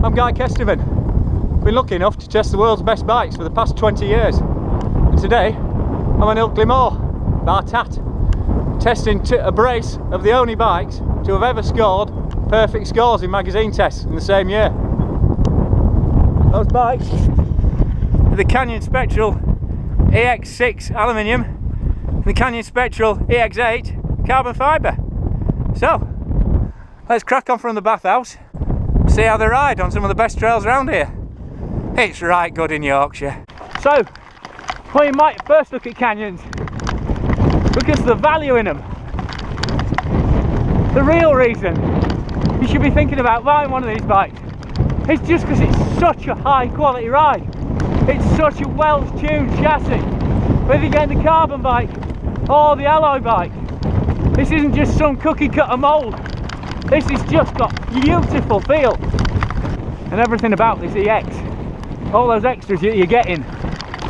I'm Guy KESTEVEN. Been lucky enough to test the world's best bikes for the past 20 years. And today, I'm on Ilkley Moor, Bartat, testing a brace of the only bikes to have ever scored perfect scores in magazine tests in the same year. Those bikes are the Canyon Spectral EX6 aluminium and the Canyon Spectral EX8 carbon fibre. So, let's crack on from the bathhouse, see how they ride on some of the best trails around here. It's right good in Yorkshire. So, well, you might first look at Canyons because of the value in them. The real reason you should be thinking about buying one of these bikes is just because it's such a high quality ride. It's such a well-tuned chassis. Whether you're getting the carbon bike or the alloy bike, this isn't just some cookie cutter mould. This has just got beautiful feel. And everything about this EX, all those extras that you're getting,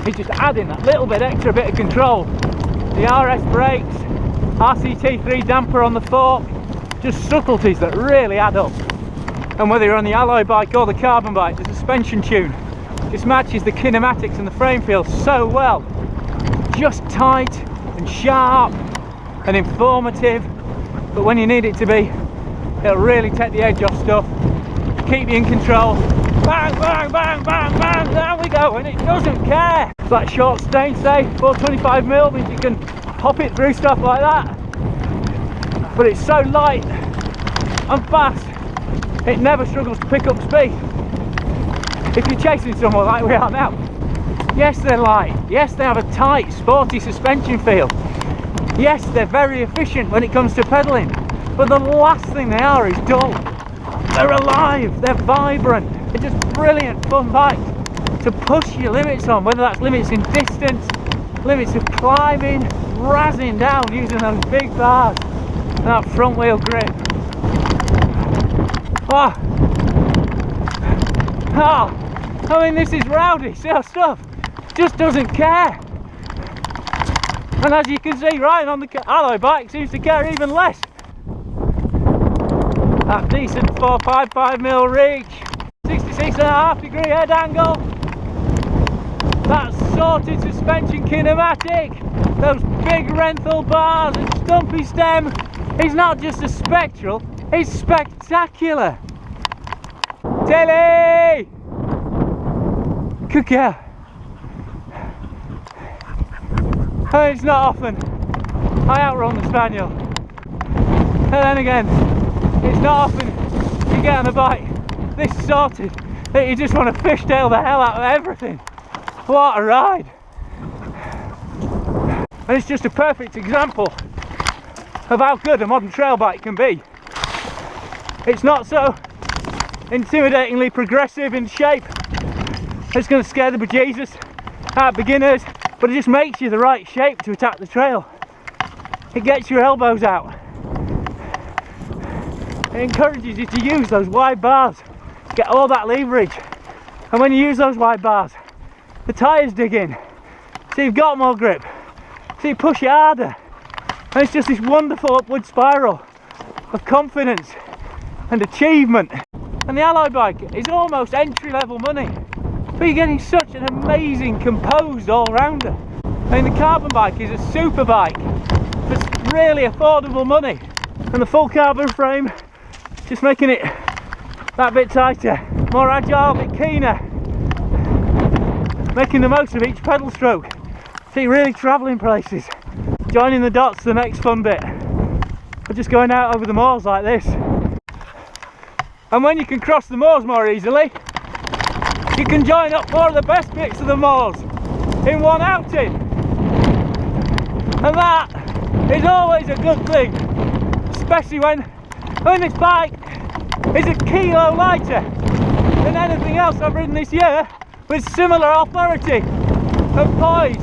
is just adding that little bit extra bit of control. The RS brakes, RCT3 damper on the fork, just subtleties that really add up. And whether you're on the alloy bike or the carbon bike, the suspension tune just matches the kinematics and the frame feel so well. Just tight and sharp and informative, but when you need it to be, it'll really take the edge off stuff, keep you in control. Bang, bang, bang, bang, bang, there we go, and it doesn't care. It's like short stain, say, 425mm, means you can hop it through stuff like that. But it's so light and fast, it never struggles to pick up speed. If you're chasing someone like we are now, yes, they're light, yes, they have a tight, sporty suspension feel, yes, they're very efficient when it comes to pedalling, but the last thing they are is dull. They're alive, they're vibrant, they're just brilliant fun bikes to push your limits on, whether that's limits in distance, limits of climbing, razzing down using those big bars and that front wheel grip. I mean, this is rowdy, see how stuff just doesn't care. And as you can see, riding on the alloy bike seems to care even less. That decent 455mm reach, 66.5° head angle, that sorted suspension kinematic, those big RENTHAL bars and stumpy stem. He's not just a spectral, he's spectacular. Tilly! Good girl. And it's not often I outrun the Spaniel. And then again, it's not often you get on a bike this sorted that you just want to fishtail the hell out of everything. What a ride! And it's just a perfect example of how good a modern trail bike can be. It's not so intimidatingly progressive in shape. It's going to scare the bejesus out of beginners, but it just makes you the right shape to attack the trail. It gets your elbows out. It encourages you to use those wide bars, get all that leverage. And when you use those wide bars, the tyres dig in, so you've got more grip, so you push it harder. And it's just this wonderful upward spiral of confidence and achievement. And the alloy bike is almost entry-level money, but you're getting such an amazing composed all-rounder. I mean, the carbon bike is a super bike for really affordable money, and the full carbon frame just making it that bit tighter, more agile, a bit keener, making the most of each pedal stroke, so you're really travelling places. Joining the dots, the next fun bit, or just going out over the moors like this. And when you can cross the moors more easily, you can join up more of the best bits of the moors in one outing. And that is always a good thing, especially when this bike is a kilo lighter than anything else I've ridden this year, with similar authority and poise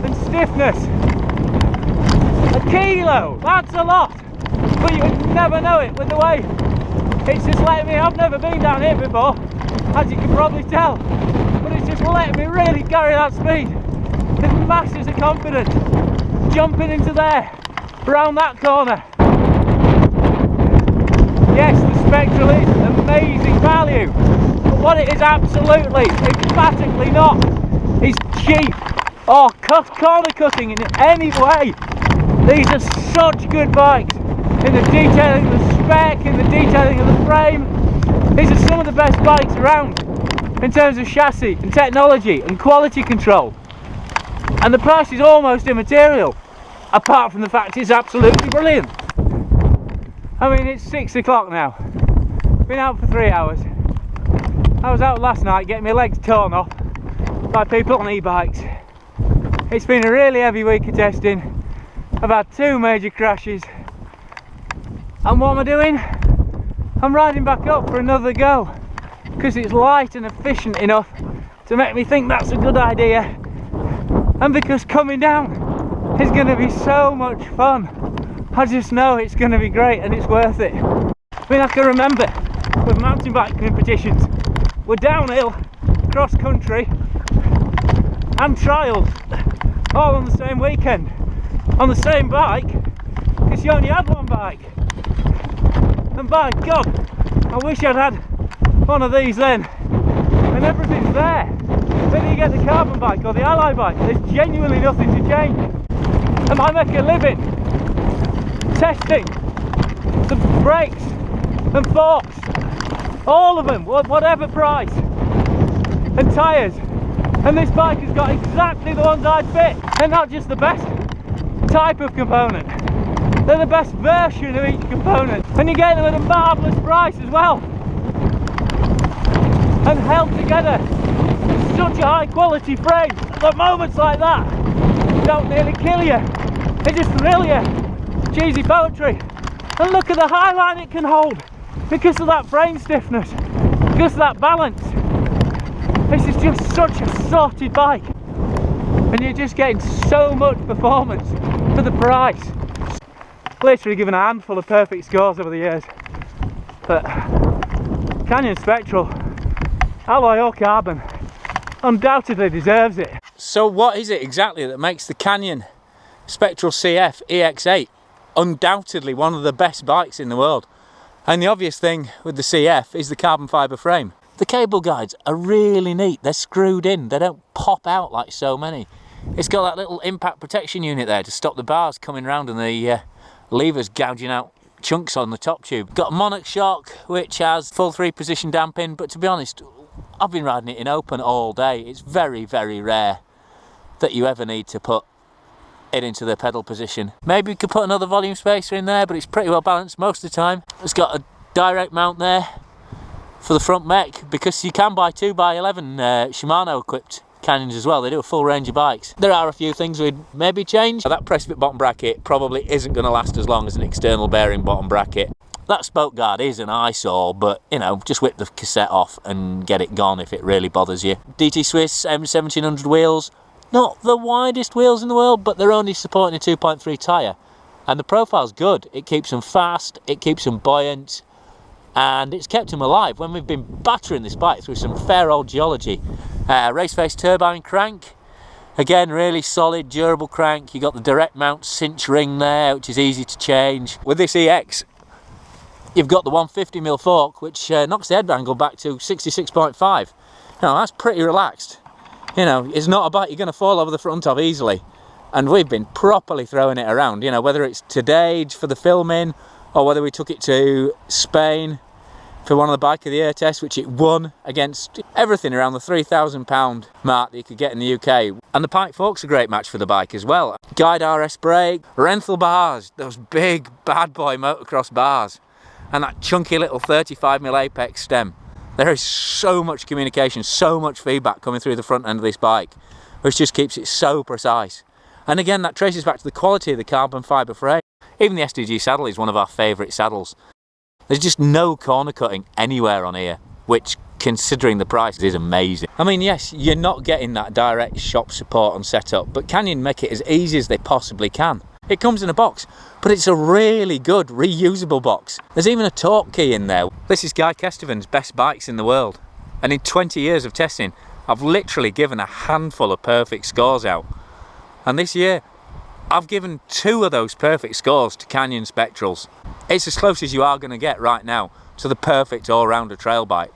and stiffness. A kilo, that's a lot, but you would never know it with the way it's just letting me. I've never been down here before, as you can probably tell, but it's just letting me really carry that speed with masses of confidence, jumping into there, around that corner. Yes, the Spectral is amazing value. What it is absolutely, emphatically not, is cheap or corner cutting in any way. These are such good bikes in the detailing of the spec, in the detailing of the frame. These are some of the best bikes around in terms of chassis and technology and quality control. And the price is almost immaterial, apart from the fact it's absolutely brilliant. I mean, it's 6 o'clock now. Been out for 3 hours. I was out last night getting my legs torn off by people on e-bikes. It's been a really heavy week of testing. I've had 2 major crashes. And what am I doing? I'm riding back up for another go, because it's light and efficient enough to make me think that's a good idea, and because coming down is going to be so much fun. I just know it's going to be great and it's worth it. I mean, I can remember with mountain bike competitions, we're downhill, cross country and trials all on the same weekend on the same bike, because you only had one bike. And by God, I wish I'd had one of these then. And everything's there. Whether you get the carbon bike or the ally bike, there's genuinely nothing to change. And I make a living testing the brakes and forks, all of them, whatever price, and tyres. And this bike has got exactly the ones I'd fit. They're not just the best type of component, they're the best version of each component, and you get them at a marvellous price as well, and held together in such a high quality frame that moments like that don't nearly kill you, they just thrill you. Cheesy poetry. And look at the high line it can hold because of that frame stiffness, because of that balance. This is just such a sorted bike, and you're just getting so much performance for the price. Literally given a handful of perfect scores over the years, but Canyon Spectral, alloy or carbon, undoubtedly deserves it. So what is it exactly that makes the Canyon Spectral CF EX8 undoubtedly one of the best bikes in the world? And the obvious thing with the CF is the carbon fibre frame. The cable guides are really neat, they're screwed in, they don't pop out like so many. It's got that little impact protection unit there to stop the bars coming round and the levers gouging out chunks on the top tube. Got a MONARCH shock which has full 3-position damping, but to be honest, I've been riding it in open all day. It's very, very rare that you ever need to put it into the pedal position. Maybe we could put another volume spacer in there, but it's pretty well balanced most of the time. It's got a direct mount there for the front mech, because you can buy 2x11 Shimano equipped Canyons as well. They do a full range of bikes. There are a few things we'd maybe change. That press fit bottom bracket probably isn't going to last as long as an external bearing bottom bracket. That spoke guard is an eyesore, but you know, just whip the cassette off and get it gone if it really bothers you. DT Swiss M1700 wheels, not the widest wheels in the world, but they're only supporting a 2.3 tyre, and the profile's good. It keeps them fast, it keeps them buoyant, and it's kept them alive when we've been battering this bike through some fair old geology. Race face turbine crank, again really solid, durable crank. You got the direct mount cinch ring there, which is easy to change. With this EX, you've got the 150mm fork, which knocks the head angle back to 66.5. Now that's pretty relaxed. You know, it's not a bike you're going to fall over the front of easily. And we've been properly throwing it around, you know, whether it's to Dage for the filming, or whether we took it to Spain for one of the Bike of the Year tests, which it won against everything around the £3,000 mark that you could get in the UK. And the Pike fork's a great match for the bike as well. Guide RS brake, RENTHAL bars, those big bad boy motocross bars, and that chunky little 35mm apex stem. There is so much communication, so much feedback coming through the front end of this bike, which just keeps it so precise. And again, that traces back to the quality of the carbon fibre frame. Even the SDG saddle is one of our favourite saddles. There's just no corner cutting anywhere on here, which, considering the price, is amazing. I mean, yes, you're not getting that direct shop support and setup, but Canyon make it as easy as they possibly can. It comes in a box, but it's a really good reusable box. There's even a torque key in there. This is KESTEVEN's best bikes in the world, and in 20 years of testing, I've literally given a handful of perfect scores out. And this year, I've given 2 of those perfect scores to Canyon Spectrals. It's as close as you are going to get right now to the perfect all-rounder trail bike.